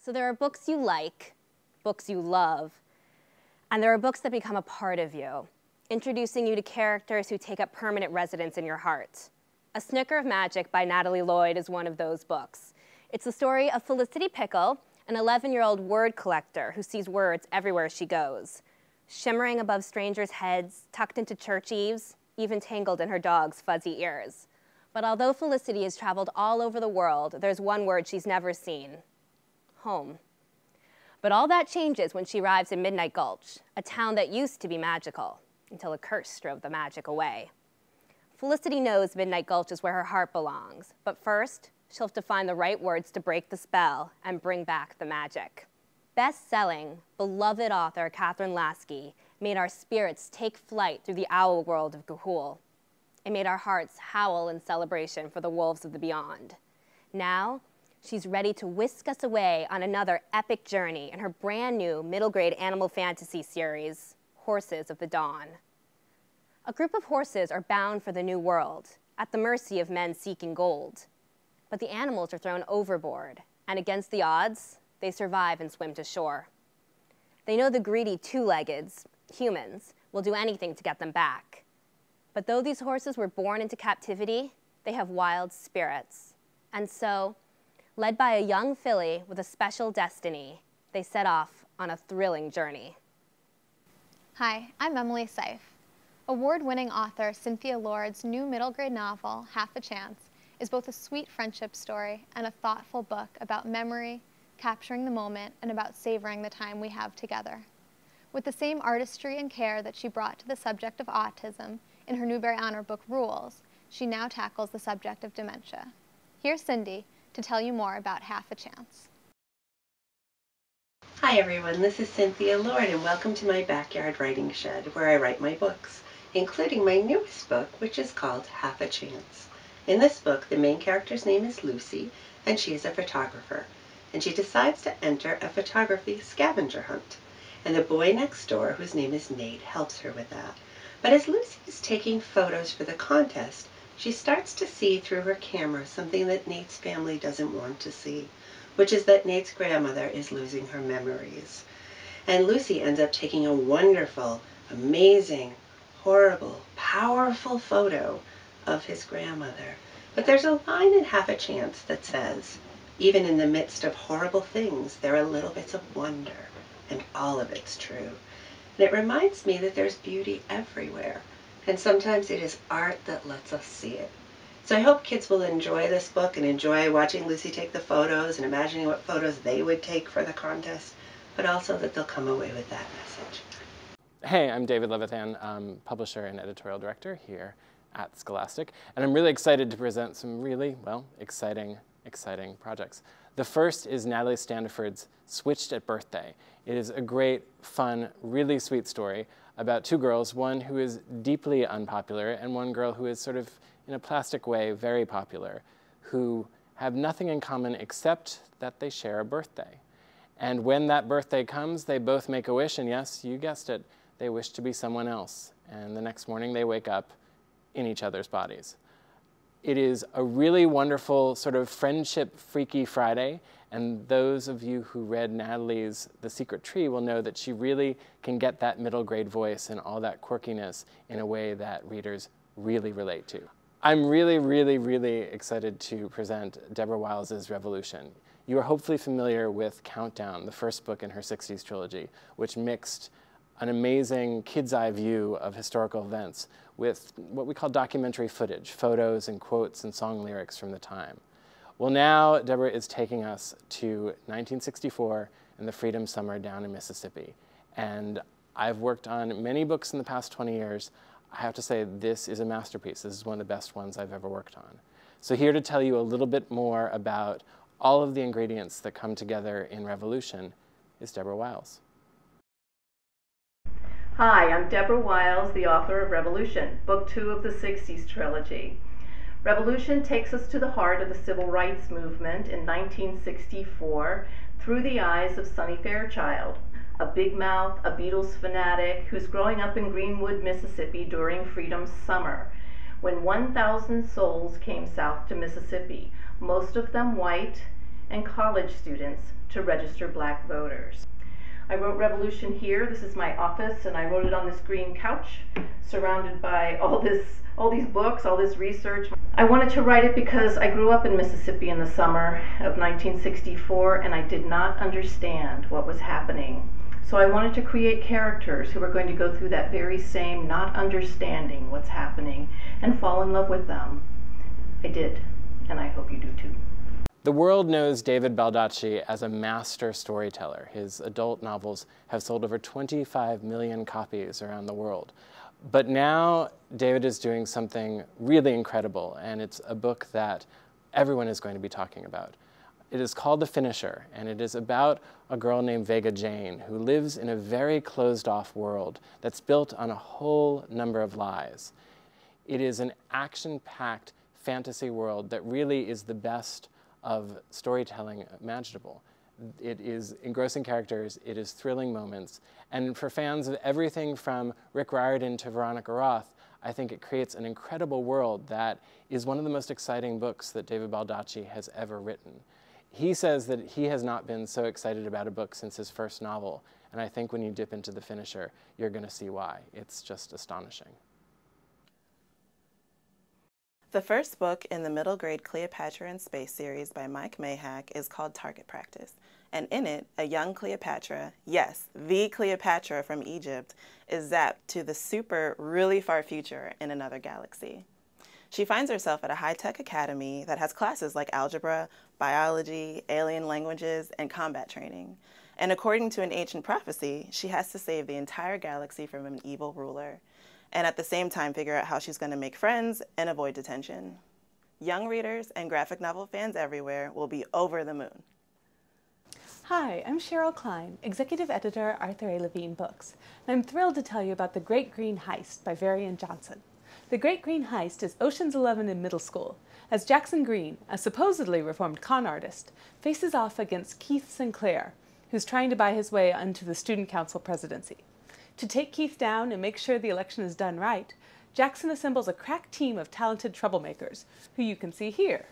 So there are books you like, books you love, and there are books that become a part of you, introducing you to characters who take up permanent residence in your heart. A Snicker of Magic by Natalie Lloyd is one of those books. It's the story of Felicity Pickle, an 11-year-old word collector who sees words everywhere she goes, shimmering above strangers' heads, tucked into church eaves, even tangled in her dog's fuzzy ears. But although Felicity has traveled all over the world, there's one word she's never seen: home. But all that changes when she arrives in Midnight Gulch, a town that used to be magical, until a curse drove the magic away. Felicity knows Midnight Gulch is where her heart belongs, but first, she'll have to find the right words to break the spell and bring back the magic. Best-selling, beloved author Catherine Lasky made our spirits take flight through the owl world of Ga'Hoole. It made our hearts howl in celebration for the wolves of the beyond. Now, she's ready to whisk us away on another epic journey in her brand new middle-grade animal fantasy series, Horses of the Dawn. A group of horses are bound for the new world, at the mercy of men seeking gold. But the animals are thrown overboard, and against the odds, they survive and swim to shore. They know the greedy two-leggeds, humans, will do anything to get them back. But though these horses were born into captivity, they have wild spirits. And so, led by a young filly with a special destiny, they set off on a thrilling journey. Hi, I'm Emily Seif. Award-winning author Cynthia Lord's new middle-grade novel, Half a Chance, is both a sweet friendship story and a thoughtful book about memory, capturing the moment, and about savoring the time we have together. With the same artistry and care that she brought to the subject of autism in her Newbery Honor book Rules, she now tackles the subject of dementia. Here's Cindy to tell you more about Half a Chance. Hi everyone, this is Cynthia Lord and welcome to my backyard writing shed where I write my books, including my newest book, which is called Half a Chance. In this book, the main character's name is Lucy, and she is a photographer, and she decides to enter a photography scavenger hunt. And the boy next door, whose name is Nate, helps her with that. But as Lucy is taking photos for the contest, she starts to see through her camera something that Nate's family doesn't want to see, which is that Nate's grandmother is losing her memories. And Lucy ends up taking a wonderful, amazing, horrible, powerful photo of his grandmother. But there's a line in Half a Chance that says, even in the midst of horrible things, there are little bits of wonder, and all of it's true. And it reminds me that there's beauty everywhere, and sometimes it is art that lets us see it. So I hope kids will enjoy this book and enjoy watching Lucy take the photos and imagining what photos they would take for the contest, but also that they'll come away with that message. Hey, I'm David Levithan, publisher and editorial director here at Scholastic, and I'm really excited to present some really, exciting projects. The first is Natalie Standiford's Switched at Birthday. It is a great, fun, really sweet story about two girls, one who is deeply unpopular and one girl who is sort of, in a plastic way, very popular, who have nothing in common except that they share a birthday. And when that birthday comes, they both make a wish, and yes, you guessed it, they wish to be someone else. And the next morning they wake up in each other's bodies. It is a really wonderful sort of friendship Freaky Friday, and those of you who read Natalie's The Secret Tree will know that she really can get that middle grade voice and all that quirkiness in a way that readers really relate to. I'm really excited to present Deborah Wiles's Revolution. You are hopefully familiar with Countdown, the first book in her 60s trilogy, which mixed an amazing kid's eye view of historical events with what we call documentary footage, photos and quotes and song lyrics from the time. Well, now Deborah is taking us to 1964 and the Freedom Summer down in Mississippi. And I've worked on many books in the past 20 years. I have to say, this is a masterpiece. This is one of the best ones I've ever worked on. So here to tell you a little bit more about all of the ingredients that come together in Revolution is Deborah Wiles. Hi, I'm Deborah Wiles, the author of Revolution, Book 2 of the 60s trilogy. Revolution takes us to the heart of the civil rights movement in 1964 through the eyes of Sonny Fairchild, a big mouth, a Beatles fanatic who's growing up in Greenwood, Mississippi during Freedom Summer, when 1,000 souls came south to Mississippi, most of them white, and college students to register Black voters. I wrote Revolution here. This is my office, and I wrote it on this green couch, surrounded by all these books, all this research. I wanted to write it because I grew up in Mississippi in the summer of 1964, and I did not understand what was happening. So I wanted to create characters who were going to go through that very same not understanding what's happening and fall in love with them. I did, and I hope you do too. The world knows David Baldacci as a master storyteller. His adult novels have sold over 25 million copies around the world. But now David is doing something really incredible, and it's a book that everyone is going to be talking about. It is called The Finisher, and it is about a girl named Vega Jane who lives in a very closed-off world that's built on a whole number of lies. It is an action-packed fantasy world that really is the best of storytelling imaginable. It is engrossing characters, it is thrilling moments, and for fans of everything from Rick Riordan to Veronica Roth, I think it creates an incredible world that is one of the most exciting books that David Baldacci has ever written. He says that he has not been so excited about a book since his first novel, and I think when you dip into The Finisher, you're going to see why. It's just astonishing. The first book in the middle grade Cleopatra in Space series by Mike Mayhack is called Target Practice. And in it, a young Cleopatra, yes, the Cleopatra from Egypt, is zapped to the super, really far future in another galaxy. She finds herself at a high-tech academy that has classes like algebra, biology, alien languages, and combat training. And according to an ancient prophecy, she has to save the entire galaxy from an evil ruler, and at the same time figure out how she's going to make friends and avoid detention. Young readers and graphic novel fans everywhere will be over the moon. Hi, I'm Cheryl Klein, Executive Editor, Arthur A. Levine Books, and I'm thrilled to tell you about The Great Green Heist by Varian Johnson. The Great Green Heist is Ocean's 11 in middle school, as Jackson Green, a supposedly reformed con artist, faces off against Keith Sinclair, who's trying to buy his way onto the student council presidency. To take Keith down and make sure the election is done right, Jackson assembles a crack team of talented troublemakers, who you can see here.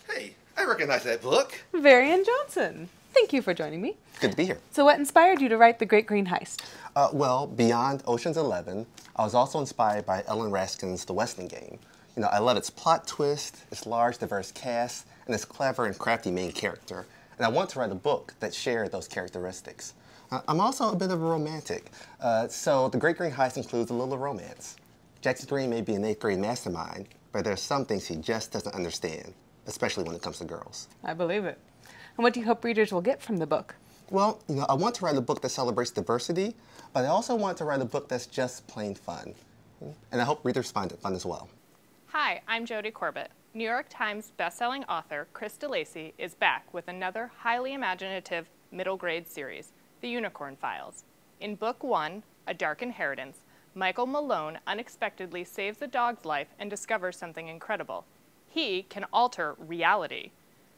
Hey, I recognize that book. Varian Johnson. Thank you for joining me. Good to be here. So what inspired you to write The Great Green Heist? Well, beyond Ocean's 11, I was also inspired by Ellen Raskin's The Westing Game. You know, I love its plot twist, its large, diverse cast, and its clever and crafty main character. And I want to write a book that shared those characteristics. I'm also a bit of a romantic, so The Great Green Heist includes a little romance. Jackson Green may be an 8th grade mastermind, but there's some things he just doesn't understand, especially when it comes to girls. I believe it. And what do you hope readers will get from the book? Well, you know, I want to write a book that celebrates diversity, but I also want to write a book that's just plain fun. And I hope readers find it fun as well. Hi, I'm Jodie Corbett. New York Times bestselling author Chris DeLacy is back with another highly imaginative middle grade series, The Unicorn Files. In Book 1, A Dark Inheritance, Michael Malone unexpectedly saves a dog's life and discovers something incredible. He can alter reality.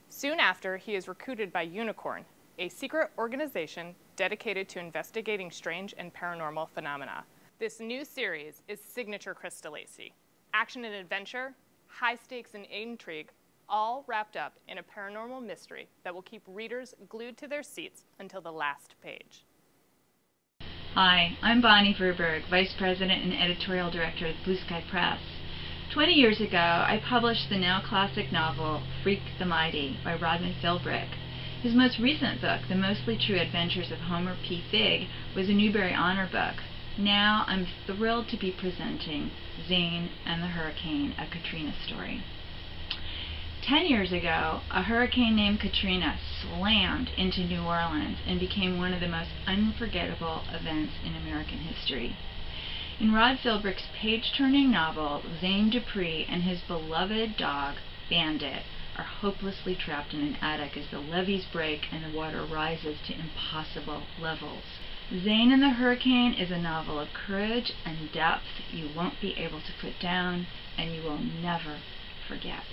Soon after, he is recruited by Unicorn, a secret organization dedicated to investigating strange and paranormal phenomena. This new series is signature Chris DeLacy. Action and adventure, high stakes and intrigue, all wrapped up in a paranormal mystery that will keep readers glued to their seats until the last page. Hi, I'm Bonnie Verberg, Vice President and Editorial Director at Blue Sky Press. 20 years ago, I published the now classic novel, Freak the Mighty, by Rodman Philbrick. His most recent book, The Mostly True Adventures of Homer P. Figg, was a Newbery Honor book. Now I'm thrilled to be presenting Zayn and the Hurricane, a Katrina story. 10 years ago, a hurricane named Katrina slammed into New Orleans and became one of the most unforgettable events in American history. In Rod Philbrick's page-turning novel, Zayn Dupree and his beloved dog, Bandit, are hopelessly trapped in an attic as the levees break and the water rises to impossible levels. Zayn and the Hurricane is a novel of courage and depth you won't be able to put down and you will never forget.